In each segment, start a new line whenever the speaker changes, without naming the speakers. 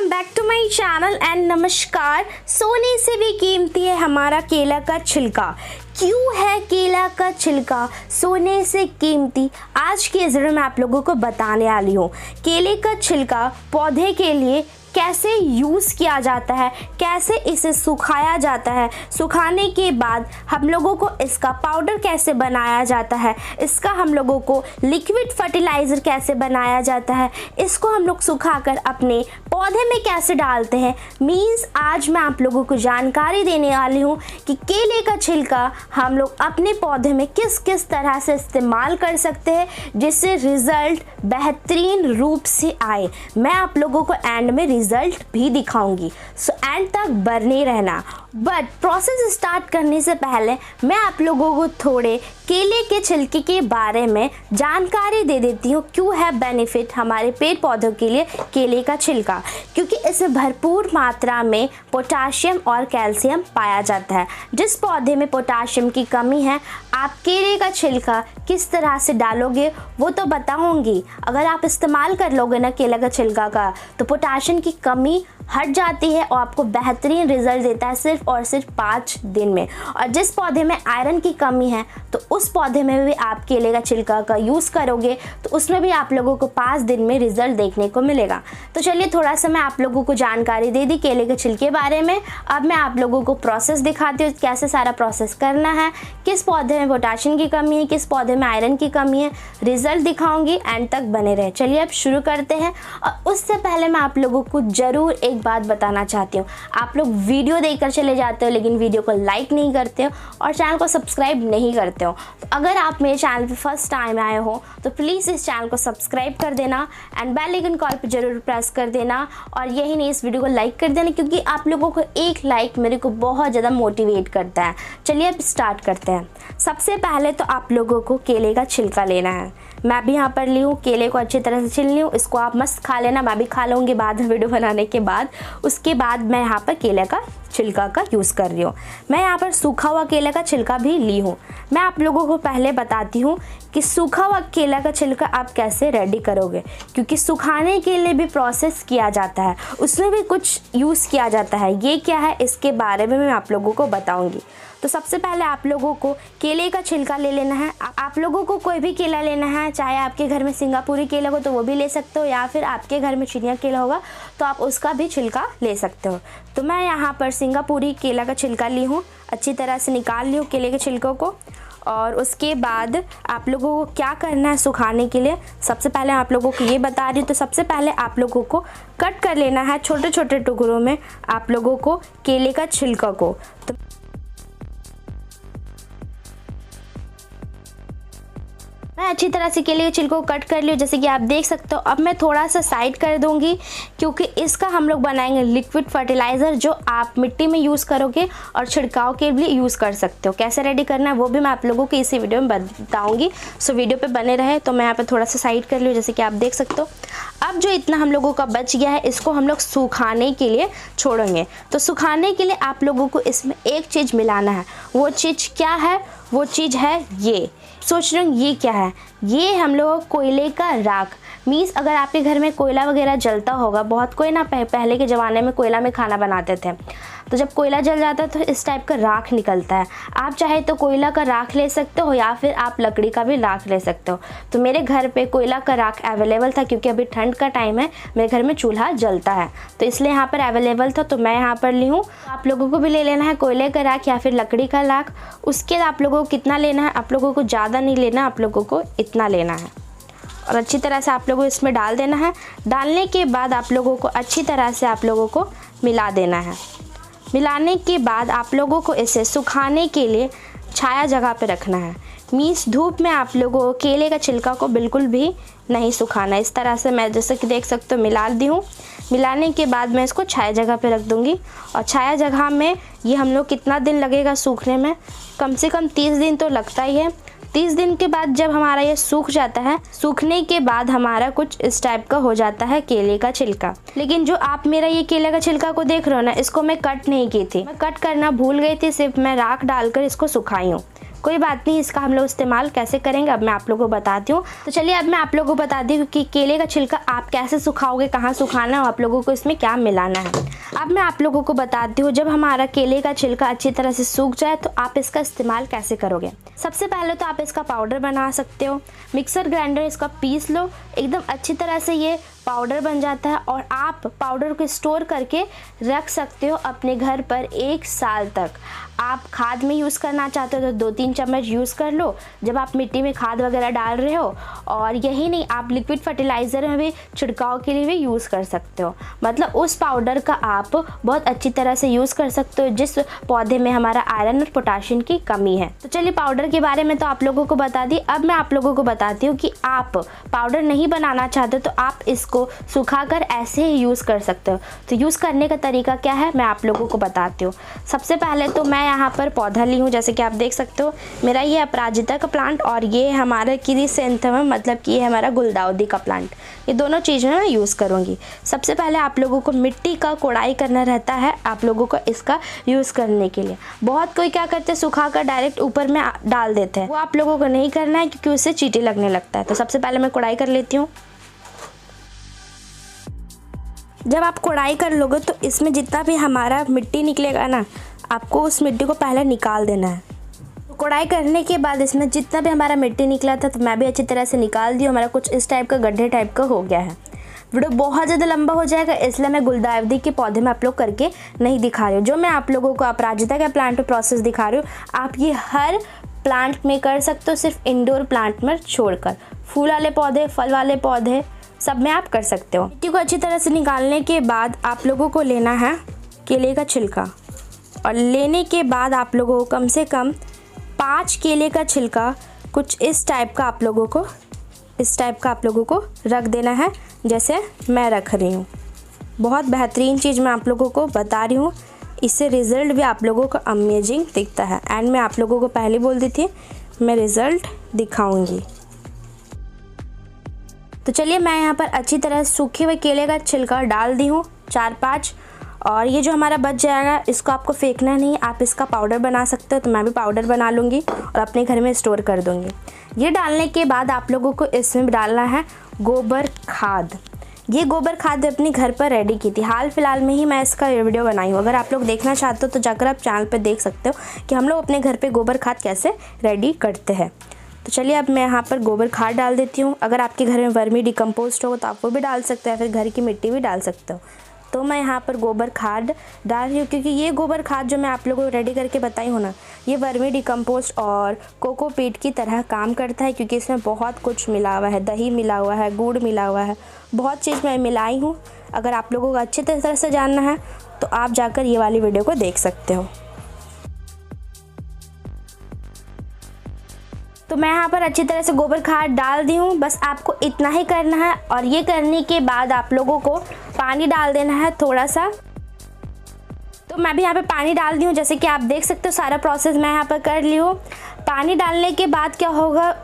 Welcome back to my channel and नमस्कार। सोने से भी कीमती है हमारा केला का छिलका। क्यों है केला का छिलका सोने से कीमती? आज के इस वीडियो में आप लोगों को बताने वाली हूँ केले का छिलका पौधे के लिए कैसे यूज़ किया जाता है, कैसे इसे सुखाया जाता है, सुखाने के बाद हम लोगों को इसका पाउडर कैसे बनाया जाता है, इसका हम लोगों को लिक्विड फर्टिलाइज़र कैसे बनाया जाता है, इसको हम लोग सुखाकर अपने पौधे में कैसे डालते हैं। मीन्स आज मैं आप लोगों को जानकारी देने वाली हूँ कि केले का छिलका हम लोग अपने पौधे में किस किस तरह से इस्तेमाल कर सकते हैं जिससे रिज़ल्ट बेहतरीन रूप से आए। मैं आप लोगों को एंड में रिजल्ट भी दिखाऊंगी, सो एंड तक बने रहना। बट प्रोसेस स्टार्ट करने से पहले मैं आप लोगों को थोड़े केले के छिलके के बारे में जानकारी दे देती हूँ। क्यों है बेनिफिट हमारे पेड़ पौधों के लिए केले का छिलका? क्योंकि इसमें भरपूर मात्रा में पोटाशियम और कैल्शियम पाया जाता है। जिस पौधे में पोटाशियम की कमी है आप केले का छिलका किस तरह से डालोगे वो तो बताऊंगी। अगर आप इस्तेमाल कर लोगे ना केले का छिलका का तो पोटाशियम की कमी हट जाती है और आपको बेहतरीन रिजल्ट देता है सिर्फ और सिर्फ 5 दिन में। और जिस पौधे में आयरन की कमी है तो उस पौधे में भी आप केले का छिलका का यूज़ करोगे तो उसमें भी आप लोगों को 5 दिन में रिजल्ट देखने को मिलेगा। तो चलिए थोड़ा सा मैं आप लोगों को जानकारी दे दी केले के छिलके बारे में। अब मैं आप लोगों को प्रोसेस दिखाती हूँ कैसे सारा प्रोसेस करना है, किस पौधे में पोटाशियम की कमी है, किस पौधे में आयरन की कमी है, रिजल्ट दिखाऊंगी। एंड तक बने रहे। चलिए अब शुरू करते हैं। और उससे पहले मैं आप लोगों को ज़रूर एक बात बताना चाहती हूँ। आप लोग वीडियो देखकर चले जाते हो लेकिन वीडियो को लाइक नहीं करते हो और चैनल को सब्सक्राइब नहीं करते हो। तो अगर आप मेरे चैनल पे फर्स्ट टाइम आए हो तो प्लीज़ इस चैनल को सब्सक्राइब कर देना एंड बेल आइकन कॉल पे ज़रूर प्रेस कर देना। और यही नहीं, इस वीडियो को लाइक कर देना क्योंकि आप लोगों को एक लाइक मेरे को बहुत ज़्यादा मोटिवेट करता है। चलिए अब स्टार्ट करते हैं। सबसे पहले तो आप लोगों को केले का छिलका लेना है। मैं भी यहाँ पर ली हूँ, केले को अच्छी तरह से छील ली हूँ। इसको आप मस्त खा लेना, मैं भी खा लूँगी बाद में वीडियो बनाने के बाद। उसके बाद मैं यहाँ पर केले का छिलका का यूज़ कर रही हूँ। मैं यहाँ पर सूखा हुआ केले का छिलका भी ली हूँ। मैं आप लोगों को पहले बताती हूँ कि सूखा हुआ केला का छिलका आप कैसे रेडी करोगे, क्योंकि सुखाने के लिए भी प्रोसेस किया जाता है, उसमें भी कुछ यूज़ किया जाता है। ये क्या है इसके बारे में मैं आप लोगों को बताऊँगी। तो सबसे पहले आप लोगों को केले का छिलका ले लेना है। आप लोगों को कोई भी केला लेना है, चाहे आपके घर में सिंगापुरी केला हो तो वो भी ले सकते हो, या फिर आपके घर में चिनिया केला होगा तो आप उसका भी छिलका ले सकते हो। तो मैं यहाँ पर सिंगापुरी केला का छिलका ली हूँ, अच्छी तरह से निकाल ली हूँ केले के छिलकों को। और उसके बाद आप लोगों को क्या करना है सुखाने के लिए, सबसे पहले आप लोगों को ये बता रही हूँ। तो सबसे पहले आप लोगों को कट कर लेना है छोटे छोटे टुकड़ों में आप लोगों को केले का छिलका को। तो मैं अच्छी तरह से केले के छिलकों को कट कर लियो, जैसे कि आप देख सकते हो। अब मैं थोड़ा सा साइड कर दूंगी क्योंकि इसका हम लोग बनाएंगे लिक्विड फर्टिलाइज़र जो आप मिट्टी में यूज़ करोगे और छिड़काव के लिए यूज़ कर सकते हो। कैसे रेडी करना है वो भी मैं आप लोगों को इसी वीडियो में बताऊंगी, सो वीडियो पे बने रहे। तो मैं यहाँ पे थोड़ा सा साइड कर लियो, जैसे कि आप देख सकते हो। अब जो इतना हम लोगों का बच गया है इसको हम लोग सुखाने के लिए छोड़ेंगे। तो सुखाने के लिए आप लोगों को इसमें एक चीज़ मिलाना है। वो चीज़ क्या है? वो चीज़ है ये। सोच रहे हो ये क्या है? ये हम लोग कोयले का राख। मीन्स अगर आपके घर में कोयला वगैरह जलता होगा, बहुत कोई ना पहले के ज़माने में कोयला में खाना बनाते थे, तो जब कोयला जल जाता है तो इस टाइप का राख निकलता है। आप चाहे तो कोयला का राख ले सकते हो या फिर आप लकड़ी का भी राख ले सकते हो। तो मेरे घर पे कोयला का राख अवेलेबल था क्योंकि अभी ठंड का टाइम है, मेरे घर में चूल्हा जलता है तो इसलिए यहाँ पर अवेलेबल था, तो मैं यहाँ पर ली हूँ। आप लोगों को भी ले लेना है कोयले का राख या फिर लकड़ी का राख। उसके आप लोगों को कितना लेना है, आप लोगों को ज़्यादा नहीं लेना, आप लोगों को इतना लेना है। और अच्छी तरह से आप लोगों को इसमें डाल देना है। डालने के बाद आप लोगों को अच्छी तरह से आप लोगों को मिला देना है। मिलाने के बाद आप लोगों को इसे सुखाने के लिए छाया जगह पे रखना है। मीन्स धूप में आप लोगों को केले का छिलका को बिल्कुल भी नहीं सुखाना। इस तरह से मैं जैसे कि देख सकते हो मिला दी हूँ। मिलाने के बाद मैं इसको छाया जगह पे रख दूँगी। और छाया जगह में ये हम लोग कितना दिन लगेगा सूखने में, कम से कम 30 दिन तो लगता ही है। 30 दिन के बाद जब हमारा ये सूख जाता है, सूखने के बाद हमारा कुछ इस टाइप का हो जाता है केले का छिलका। लेकिन जो आप मेरा ये केले का छिलका को देख रहे हो ना, इसको मैं कट नहीं की थी, मैं कट करना भूल गई थी, सिर्फ मैं राख डालकर इसको सुखाई हूँ। कोई बात नहीं, इसका हम लोग इस्तेमाल कैसे करेंगे अब मैं आप लोगों को बताती हूँ। तो चलिए अब मैं आप लोगों को बताती हूँ कि केले का छिलका आप कैसे सुखाओगे, कहाँ सुखाना है, आप लोगों को इसमें क्या मिलाना है। अब मैं आप लोगों को बताती हूँ जब हमारा केले का छिलका अच्छी तरह से सूख जाए तो आप इसका इस्तेमाल कैसे करोगे। सबसे पहले तो आप इसका पाउडर बना सकते हो, मिक्सर ग्राइंडर इसका पीस लो, एकदम अच्छी तरह से ये पाउडर बन जाता है और आप पाउडर को स्टोर करके रख सकते हो अपने घर पर 1 साल तक। आप खाद में यूज़ करना चाहते हो तो 2-3 चम्मच यूज़ कर लो जब आप मिट्टी में खाद वगैरह डाल रहे हो। और यही नहीं, आप लिक्विड फर्टिलाइज़र में भी छिड़काव के लिए भी यूज़ कर सकते हो। मतलब उस पाउडर का आप बहुत अच्छी तरह से यूज़ कर सकते हो जिस पौधे में हमारा आयरन और पोटाशियम की कमी है। तो चलिए पाउडर के बारे में तो आप लोगों को बता दी। अब मैं आप लोगों को बताती हूँ कि आप पाउडर नहीं बनाना चाहते तो आप इसको सुखाकर ऐसे ही यूज़ कर सकते हो। तो यूज़ करने का तरीका क्या है मैं आप लोगों को बताती हूँ। सबसे पहले तो मैं यहाँ पर पौधा ली हूँ, जैसे कि आप देख सकते हो मेरा ये अपराजिता का प्लांट और ये हमारा क्रिसैंथेमम, मतलब कि ये हमारा गुलदाउदी का प्लांट। ये दोनों चीज़ें मैं यूज़ करूँगी। सबसे पहले आप लोगों को मिट्टी का कोड़ाई करना रहता है आप लोगों को इसका यूज़ करने के लिए। बहुत कोई क्या करते हैं सुखा कर डायरेक्ट ऊपर में डाल देते हैं, वो आप लोगों को नहीं करना है क्योंकि उससे चींटी लगने लगता है। तो सबसे पहले मैं कोड़ाई कर लेती हूँ। जब आप कोड़ाई कर लोगे तो इसमें जितना भी हमारा मिट्टी निकलेगा ना, आपको उस मिट्टी को पहले निकाल देना है। कोड़ाई करने के बाद इसमें जितना भी हमारा मिट्टी निकला था तो मैं भी अच्छी तरह से निकाल दी। हमारा कुछ इस टाइप का गड्ढे टाइप का हो गया है। वीडियो बहुत ज़्यादा लंबा हो जाएगा इसलिए मैं गुलदाउदी के पौधे में आप लोग करके नहीं दिखा रही हूँ। जो मैं आप लोगों को अपराजिता के प्लांट में प्रोसेस दिखा रही हूँ आप ये हर प्लांट में कर सकते हो, सिर्फ इंडोर प्लांट में छोड़कर। फूल वाले पौधे, फल वाले पौधे सब में आप कर सकते हो। मिट्टी को अच्छी तरह से निकालने के बाद आप लोगों को लेना है केले का छिलका और लेने के बाद आप लोगों को कम से कम 5 केले का छिलका कुछ इस टाइप का आप लोगों को रख देना है जैसे मैं रख रही हूँ। बहुत बेहतरीन चीज़ मैं आप लोगों को बता रही हूँ, इससे रिज़ल्ट भी आप लोगों को अमेजिंग दिखता है। एंड मैं आप लोगों को पहले बोल दी थी मैं रिज़ल्ट दिखाऊंगी। तो चलिए मैं यहाँ पर अच्छी तरह सूखे हुए केले का छिलका डाल दी हूँ 4-5, और ये जो हमारा बच जाएगा इसको आपको फेंकना नहीं, आप इसका पाउडर बना सकते हो। तो मैं भी पाउडर बना लूँगी और अपने घर में स्टोर कर दूँगी। ये डालने के बाद आप लोगों को इसमें डालना है गोबर खाद। ये गोबर खाद अपने घर पर रेडी की थी, हाल फिलहाल में ही मैं इसका वीडियो बनाई हूँ। अगर आप लोग देखना चाहते हो तो जाकर आप चैनल पर देख सकते हो कि हम लोग अपने घर पर गोबर खाद कैसे रेडी करते हैं। तो चलिए अब मैं यहाँ पर गोबर खाद डाल देती हूँ। अगर आपके घर में वर्मी डिकम्पोस्ट हो तो आप वो भी डाल सकते हो, फिर घर की मिट्टी भी डाल सकते हो। तो मैं यहाँ पर गोबर खाद डाल रही हूँ क्योंकि ये गोबर खाद जो मैं आप लोगों को रेडी करके बताई हूँ ना, ये वर्मी डिकम्पोस्ट और कोकोपीट की तरह काम करता है क्योंकि इसमें बहुत कुछ मिला हुआ है, दही मिला हुआ है, गुड़ मिला हुआ है, बहुत चीज़ मैं मिलाई हूँ। अगर आप लोगों को अच्छी तरह से जानना है तो आप जाकर ये वाली वीडियो को देख सकते हो। तो मैं यहाँ पर अच्छी तरह से गोबर खाद डाल दी हूँ, बस आपको इतना ही करना है। और ये करने के बाद आप लोगों को पानी डाल देना है थोड़ा सा। तो मैं भी यहाँ पे पानी डाल दी हूँ, जैसे कि आप देख सकते हो सारा प्रोसेस मैं यहाँ पर कर ली हूँ। पानी डालने के बाद क्या होगा,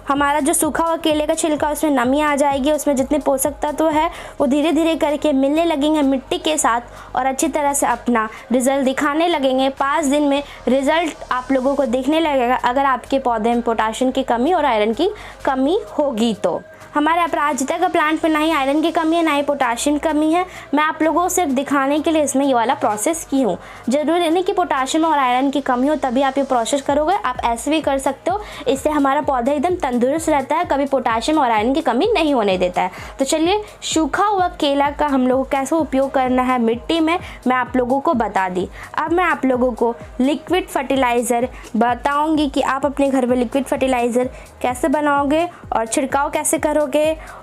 हमारा जो सूखा हुआ केले का छिलका उसमें नमी आ जाएगी, उसमें जितने पोषक तत्व है वो धीरे धीरे करके मिलने लगेंगे मिट्टी के साथ और अच्छी तरह से अपना रिजल्ट दिखाने लगेंगे। 5 दिन में रिजल्ट आप लोगों को दिखने लगेगा अगर आपके पौधे में पोटाशियम की कमी और आयरन की कमी होगी तो। हमारे अपराजिता का प्लांट में ना ही आयरन की कमी है ना ही पोटाशियम कमी है। मैं आप लोगों को सिर्फ दिखाने के लिए इसमें ये वाला प्रोसेस की हूँ। जरूरी नहीं कि पोटाशियम और आयरन की कमी हो तभी आप ये प्रोसेस करोगे, आप ऐसे भी कर सकते हो। इससे हमारा पौधा एकदम तंदुरुस्त रहता है, कभी पोटाशियम और आयरन की कमी नहीं होने देता है। तो चलिए सूखा हुआ केला का हम लोगों को कैसे उपयोग करना है मिट्टी में मैं आप लोगों को बता दी। अब मैं आप लोगों को लिक्विड फर्टिलाइज़र बताऊँगी कि आप अपने घर में लिक्विड फर्टिलाइज़र कैसे बनाओगे और छिड़काव कैसे करोगे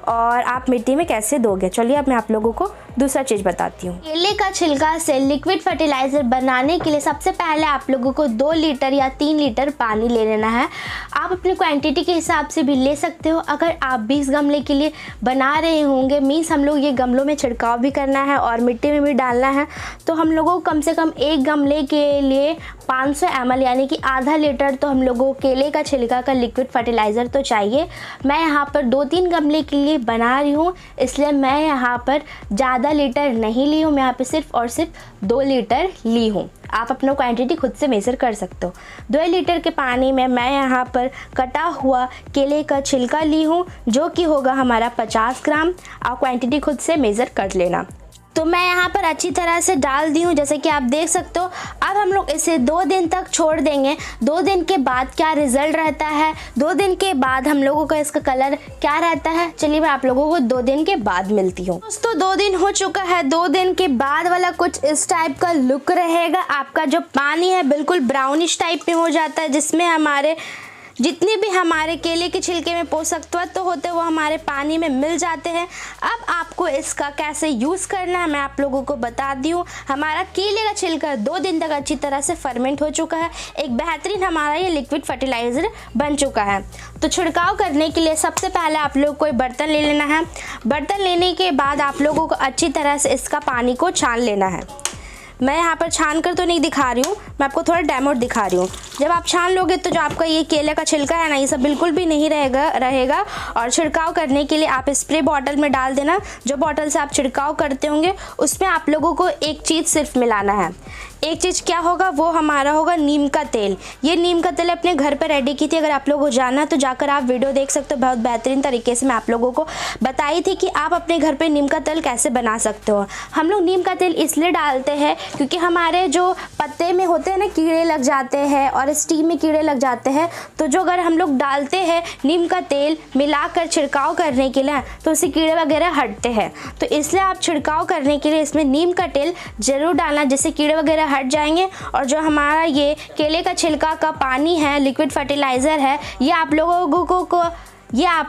और आप मिट्टी में कैसे दोगे। चलिए अब मैं आप लोगों को दूसरा चीज़ बताती हूँ। केले का छिलका से लिक्विड फर्टिलाइज़र बनाने के लिए सबसे पहले आप लोगों को 2 लीटर या 3 लीटर पानी ले लेना है। आप अपनी क्वांटिटी के हिसाब से भी ले सकते हो। अगर आप 20 गमले के लिए बना रहे होंगे, मीन्स हम लोग ये गमलों में छिड़काव भी करना है और मिट्टी में भी डालना है, तो हम लोगों को कम से कम एक गमले के लिए 500 ml यानी कि आधा लीटर तो हम लोगों को केले का छिलका का लिक्विड फर्टिलाइज़र तो चाहिए। मैं यहाँ पर 2-3 गमले के लिए बना रही हूँ, इसलिए मैं यहाँ पर ज़्यादा आधा लीटर नहीं ली हूँ, मैं यहाँ पे सिर्फ और सिर्फ 2 लीटर ली हूँ। आप अपना क्वांटिटी खुद से मेज़र कर सकते हो। 2 लीटर के पानी में मैं यहाँ पर कटा हुआ केले का छिलका ली हूँ, जो कि होगा हमारा 50 ग्राम। आप क्वांटिटी खुद से मेज़र कर लेना। तो मैं यहाँ पर अच्छी तरह से डाल दी हूँ, जैसे कि आप देख सकते हो। अब हम लोग इसे 2 दिन तक छोड़ देंगे। 2 दिन के बाद क्या रिज़ल्ट रहता है, 2 दिन के बाद हम लोगों का इसका कलर क्या रहता है, चलिए मैं आप लोगों को 2 दिन के बाद मिलती हूँ। दोस्तों 2 दिन हो चुका है। 2 दिन के बाद वाला कुछ इस टाइप का लुक रहेगा। आपका जो पानी है बिल्कुल ब्राउनिश टाइप में हो जाता है, जिसमें हमारे जितने भी हमारे केले के छिलके में पोषक तत्व होते हैं वो हमारे पानी में मिल जाते हैं। अब आपको इसका कैसे यूज़ करना है मैं आप लोगों को बता दी हूँ। हमारा केले का छिलका 2 दिन तक अच्छी तरह से फर्मेंट हो चुका है। एक बेहतरीन हमारा ये लिक्विड फर्टिलाइज़र बन चुका है। तो छिड़काव करने के लिए सबसे पहले आप लोग कोई बर्तन ले लेना है। बर्तन लेने के बाद आप लोगों को अच्छी तरह से इसका पानी को छान लेना है। मैं यहाँ पर छान कर तो नहीं दिखा रही हूँ, मैं आपको थोड़ा डेमो दिखा रही हूँ। जब आप छान लोगे तो जो आपका ये केले का छिलका है ना, ये सब बिल्कुल भी नहीं रहेगा। और छिड़काव करने के लिए आप स्प्रे बॉटल में डाल देना। जो बॉटल से आप छिड़काव करते होंगे उसमें आप लोगों को एक चीज़ सिर्फ मिलाना है। एक चीज़ क्या होगा, वो हमारा होगा नीम का तेल। ये नीम का तेल अपने घर पर रेडी की थी। अगर आप लोगों को जानना तो जाकर आप वीडियो देख सकते हो। बहुत बेहतरीन तरीके से मैं आप लोगों को बताई थी कि आप अपने घर पे नीम का तेल कैसे बना सकते हो। हम लोग नीम का तेल इसलिए डालते हैं क्योंकि हमारे जो पत्ते में होते हैं ना कीड़े लग जाते हैं और स्टीम में कीड़े लग जाते हैं। तो जो अगर हम लोग डालते हैं नीम का तेल मिलाकर छिड़काव करने के लिए तो उससे कीड़े वगैरह हटते हैं। तो इसलिए आप छिड़काव करने के लिए इसमें नीम का तेल ज़रूर डालना, जिससे कीड़े वगैरह हट जाएंगे। और जो हमारा ये केले का छिलका का पानी है, लिक्विड फर्टिलाइज़र है, ये आप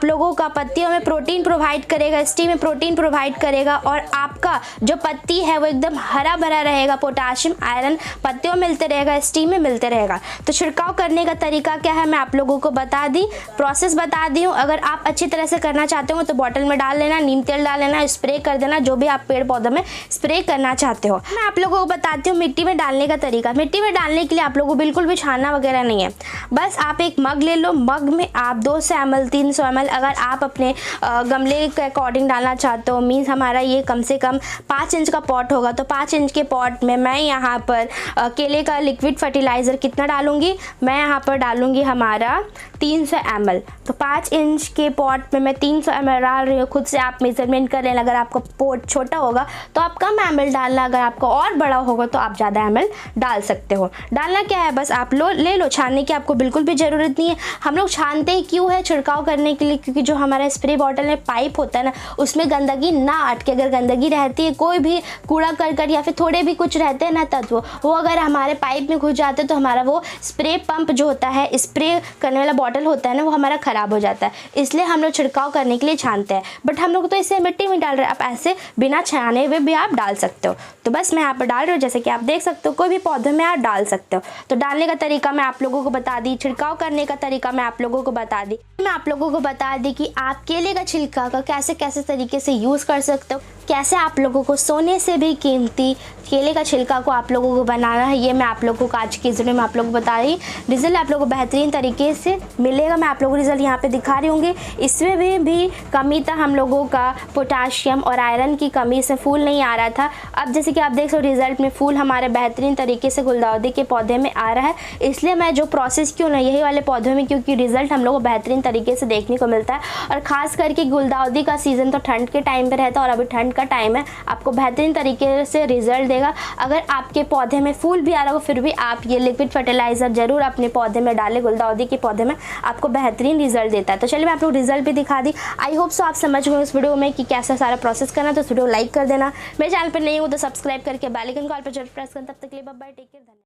लोगों का पत्तियों में प्रोटीन प्रोवाइड करेगा, स्टीम में प्रोटीन प्रोवाइड करेगा और आपका जो पत्ती है वो एकदम हरा भरा रहेगा। पोटाशियम आयरन पत्तियों में मिलते रहेगा, स्टीम में मिलते रहेगा। तो छिड़काव करने का तरीका क्या है मैं आप लोगों को बता दी, प्रोसेस बता दी हूँ। अगर आप अच्छी तरह से करना चाहते हो तो बॉटल में डाल लेना, नीम तेल डाल लेना, स्प्रे कर देना, जो भी आप पेड़ पौधों में स्प्रे करना चाहते हो। मैं आप लोगों को बताती हूँ मिट्टी में डालने का तरीका। मिट्टी में डालने के लिए आप लोगों को बिल्कुल भी छानना वगैरह नहीं है। बस आप एक मग ले लो, मग में आप 200 ml 300 ml अगर आप अपने गमले के अकॉर्डिंग डालना चाहते हो, मीन्स हमारा ये कम से कम 5 इंच का पॉट होगा, तो 5 इंच के पॉट में मैं यहाँ पर केले का लिक्विड फर्टिलाइज़र कितना डालूंगी, मैं यहाँ पर डालूंगी हमारा 300 ml। तो 5 इंच के पॉट में मैं 300 ml डाल रही हूँ। खुद से आप मेजरमेंट कर लेना। अगर आपका पॉट छोटा होगा तो आप कम ml डालना, अगर आपका और बड़ा होगा तो आप ज़्यादा ml डाल सकते हो। डालना क्या है, बस आप ले लो, छानने की आपको बिल्कुल भी ज़रूरत नहीं है। हम लोग छानते ही क्यों है, छिड़काव करने के लिए, क्योंकि जो हमारा स्प्रे बॉटल में पाइप होता है ना, उसमें गंदगी ना अटके। अगर गंदगी रहती है, कोई भी कूड़ा करकट या फिर थोड़े भी कुछ रहते हैं ना तत्व, वो अगर हमारे पाइप में घुस जाते हैं तो हमारा वो स्प्रे पंप जो होता है, स्प्रे करने वाला बॉटल होता है ना, वो हमारा ख़राब हो जाता है। इसलिए हम लोग छिड़काव करने के लिए छानते हैं। बट हम लोग तो इसे मिट्टी में डाल रहे हैं, आप ऐसे बिना छाने हुए भी आप डाल सकते हो। तो बस मैं यहाँ पर डाल रही हूँ, जैसे कि आप देख सकते हो। कोई भी पौधे में आप डाल सकते हो। तो डालने का तरीका मैं आप लोगों को बता दी, छिड़काव करने का तरीका मैं आप लोगों को बता दी। मैं आप लोगों को बता दी कि आप केले का छिलका का कैसे कैसे तरीके से यूज़ कर सकते हो, कैसे आप लोगों को सोने से भी कीमती केले का छिलका को आप लोगों को बनाना है। ये मैं आप लोगों को आज की इस वीडियो में आप लोगों को बता रही। रिजल्ट आप लोगों को बेहतरीन तरीके से मिलेगा। मैं आप लोगों को रिजल्ट यहाँ पे दिखा रही होंगी। इसमें भी कमी था हम लोगों का, पोटाशियम और आयरन की कमी से फूल नहीं आ रहा था। अब जैसे कि आप देख सकते हो रिजल्ट में फूल हमारे बेहतरीन तरीके से गुलदाउदी के पौधे में आ रहा है। इसलिए मैं जो प्रोसेस क्यों ना यही वाले पौधों में, क्योंकि रिजल्ट हम लोग को बेहतरीन तरीके से देखने को मिलता है। और ख़ास करके गुलदाउदी का सीज़न तो ठंड के टाइम पर रहता है और अभी ठंड का टाइम है, आपको बेहतरीन तरीके से रिजल्ट देगा। अगर आपके पौधे में फूल भी आ रहा हो फिर भी आप ये लिक्विड फर्टिलाइज़र ज़रूर अपने पौधे में डालें। गुलदाउदी के पौधे में आपको बेहतरीन रिजल्ट देता है। तो चलिए मैं आपको रिजल्ट भी दिखा दी। आई होप सो आप समझ गए इस वीडियो में कि कैसा सारा प्रोसेस करना। तो इस वीडियो लाइक कर देना। मेरे चैनल पर नहीं हो तो सब्सक्राइब करके बेल आइकन कॉल पर जरूर प्रेस करना। तब तक के लिए बाय बाय, टेक केयर।